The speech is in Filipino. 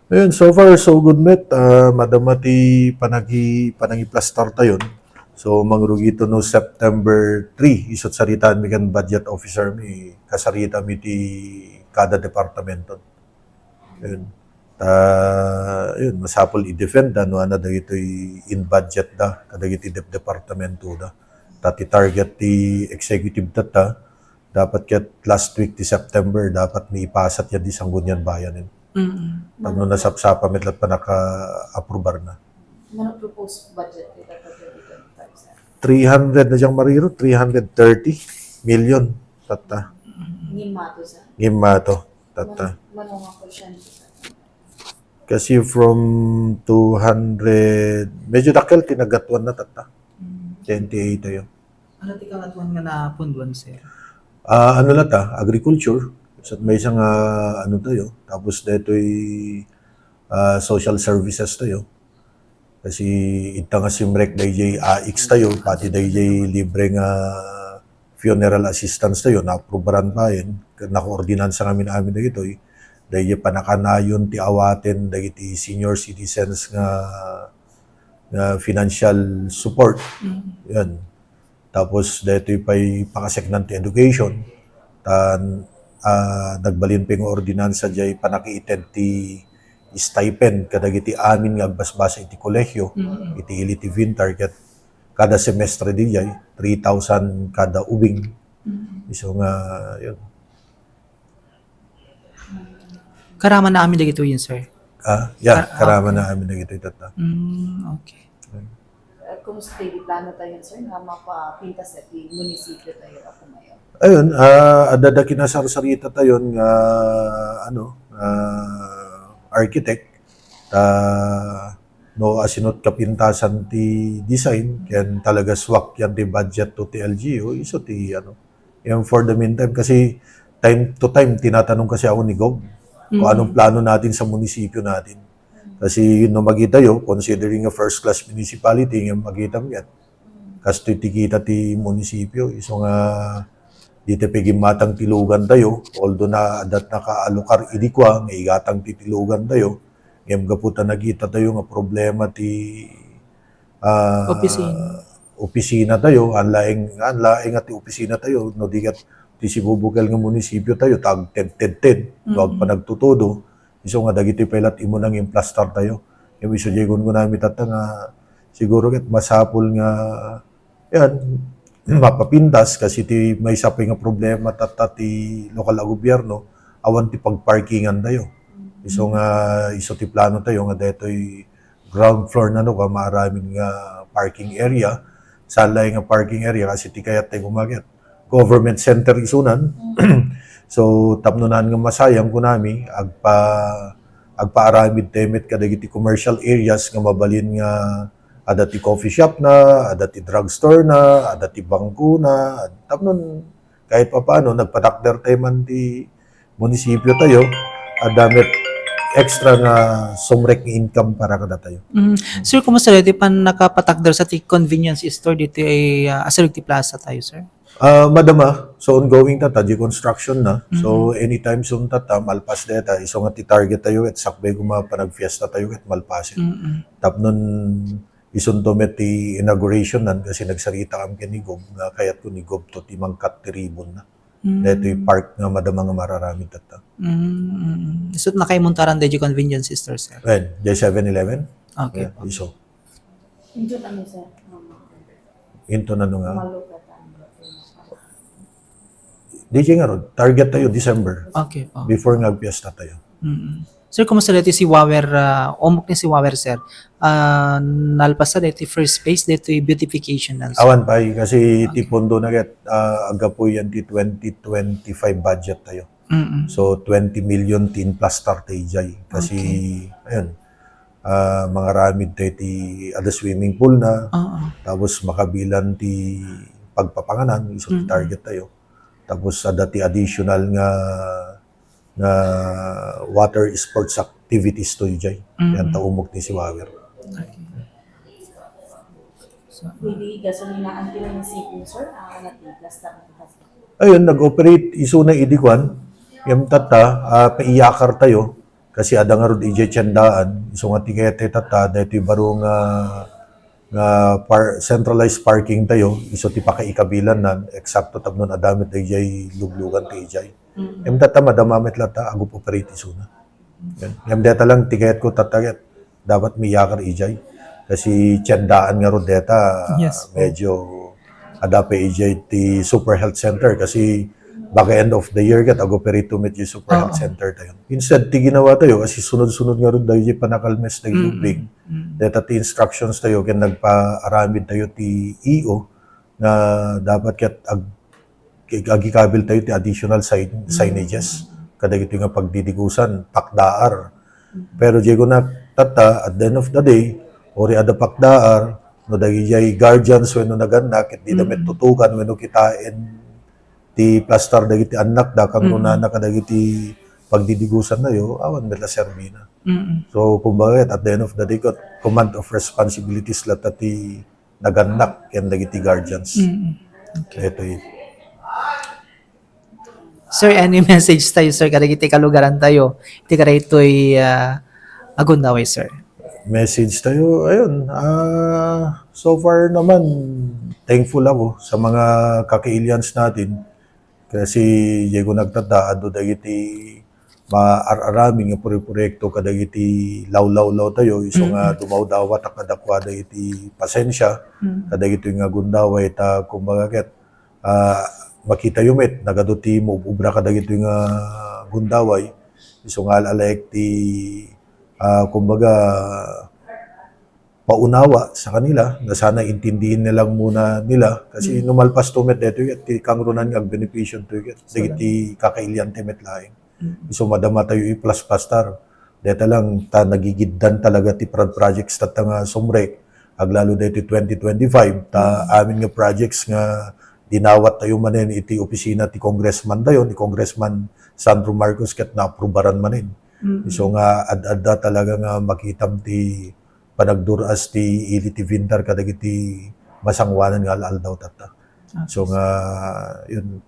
Ayun, so far so good met. Madamati panagi plastar tayon. So mangrugito no September 3 isot saritaan mi kan budget officer mi kasarita mi ti kada departamento. Ayun. Ayun, masapol i-defend ano ana dagitoy in budget da kadagiti departamento da. Tati target ti executive data dapat ket last week ti September dapat mi ipasat yan di sanggunyan bayanin. Mm. Pag nung nasapsapa mitlat pa naka-approbar na. Ano proposed budget dito for 2025, sir? 300 na siyang mariro, 330 million. Tata. Ngima to, sir. Ngima to. Tata. Manunga ko siya nito, sir. Kasi from 200, medyo dakil, tinagatuan na tata. 28 tayo. Ano ti kangatuan nga napunduan, sir? Ano lang ta, agriculture. So, may isang ano tayo. Tapos dito'y social services tayo. Kasi ita nga simrek DJ AX tayo, pati DJ libre nga funeral assistance tayo, na-approveran pa yun. Naka-ordinansa namin na ito. DJ panakanayon ti awaten, dagiti senior citizens nga financial support. Yan. Tapos dito'y pa'y pakaseknan ti education. Nagbalin pa yung ordinansa jay panakiited ti stipend kadagiti amin nga agbasbasa iti kolehyo iti iliti vintar ket kada semestre di jay 3,000 kada ubing iso nga yun Karaman na amin dagito yun, sir. karama na amin na ito itata. Okay. Kumusta di plano tayo, sir, nga mapapinta sa ti munisipyo tayo ako ngayon? Ayun, adada kinasarsarita tayon nga architect no asinot kapintasan ti design ken talaga swak yan ti budget to ti LGU iso ti yan for the meantime kasi time to time tinatanong kasi ako ni Gob kung anong plano natin sa munisipyo natin kasi no magita yo considering a first class municipality nga magita yan kasto ti kita ti munisipyo iso nga dito pigi matang tilugan tayo, although na adat nakaalukar idikwa, nga igatang titilugan tayo, ngem gaputa nagita tayo nga problema ti opisina tayo, anlaing at ti opisina tayo, no digat ti sibubukal nga munisipyo tayo, tag ted, wag pa nagtutudo, iso nga dagiti pelat imo nang implastar tayo. Yung iso jegon ko namin tata nga, siguro ket masapol nga, yan, mapapindas kasi ti may sapay nga problema ti lokal na gobyerno awan ti pagparkingan tayo. Iso ti plano tayo nga detoy ground floor na no ka maraming nga parking area salay nga parking area kasi ti kayat tayo gumaget government center isunan so tapnonan nga masayang kunami agpaaramid temet kadagiti commercial areas nga mabalin nga ada ti coffee shop na, ada ti drugstore na, ada ti bangko na. Tapnon, kahit pa paano, nagpatakder tayo man ti munisipyo tayo, adamit extra nga sumrek nga income para kada tayo. Sir, kumusta dito pan nakapatakder sa ti convenience store dito ay Asarugti Plaza tayo, sir? Madama, so ongoing tata, di construction na. So anytime soon tata, malpas deta, iso nga ti target tayo at sakbay kuma panag-fiesta tayo at malpasin. Tapnon, isundomet ti inauguration nan kasi nagsarita kami ni Gob nga kayat ko ni Gob to ti mangkat ti ribbon na. Dito yung park nga madama nga mararami tata. So, nakaimuntaran dito convenience store, sir? Well, J7-Eleven? Okay. Iso. Injot ano, sir? Into na nga. Malupatan. DJ nga ron, target tayo December. Okay po. Before nga fiesta tayo. Sir, kumusta dito si Wawer, umok ni si Wawer, sir? Nalpas na dito first phase, dito beautification na. Awan pa kasi ti pondo na get aga po yan ti 2025 budget tayo. So 20 million tin plus tartejay kasi ayun mga ramid tayo ti ada swimming pool na tapos makabilan ti pagpapanganan iso ti target tayo. Tapos ada ti additional nga water sports activities to jay. Yan ta umok ni si Wawer. Pwede gasolinaan ti munisipyo, sir? Natiplas na Ayun, nag-operate iso na idikwan. Yung tata, paiyakar tayo. kasi ada nga ron ije tiyandaan, iso nga tikete tata, dahito barong centralized parking tayo, iso ti pakaikabilan nan, eksakto tabnon adamit da ijay luglugan ti ijay. Data madamamit lata, agup operate isuna. Data lang tiket ko tataget, dapat miyakar ijay. Kasi tiyandaan nga ron data, Yes. medyo adape ijay ti Super Health Center kasi baka end of the year kat agoperate to meet yung Super Health Center tayo. Instead, ti ginawa tayo kasi sunod-sunod nga ron dayo yung panakalmes na yung data ti instructions tayo kaya nagpa-aramid tayo ti EO na dapat kat agikabil tayo ti additional signages kada ito nga pagdidigusan, pakdaar. Pero Diego na tata, at the end of the day, ori ada pakdaar, no dagijay guardians when no naganak, at di damit tutukan when no kitain ti plaster dagiti anak da kang nuna kadagiti pagdidigusan na yo awan nila servina. So kumbaga at the end of the day command of responsibilities lata ti naganak ken dagiti guardians. Ito yun. Sir, any message tayo, sir, kadagiti kalugaran tayo, iti karay ito'y agundaway, sir. Message tayo, ayun, so far naman, thankful ako sa mga kaka-aliens natin kasi Diego nagtata, ado dagiti maararaming nga proyekto kadagiti law-law tayo, iso nga dumawdawat at kadakwa dagiti pasensya, kadagiti nga gundaway, ta kumbaga ket, makita yumit, nagaduti mo, ubra kadagiti nga gundaway, iso nga alalek ti kumbaga paunawa sa kanila na sana intindihin nilang muna nila kasi numalpas tumet dito ti kangrunan nga benepisyon to dagiti kakailian timet laing so madama tayo i-plus pastar dito lang ta nagigiddan talaga ti projects ta nga sumrek aglalo dito 2025 ta amin nga projects nga dinawat tayo manin iti opisina ti congressman dayon ni congressman Sandro Marcos ket na-aprobaran manin. So nga ad-adda talaga nga makitam ti panagduras ti ili ti vintar kadagiti masangwanan nga aldaw tata. So nga yun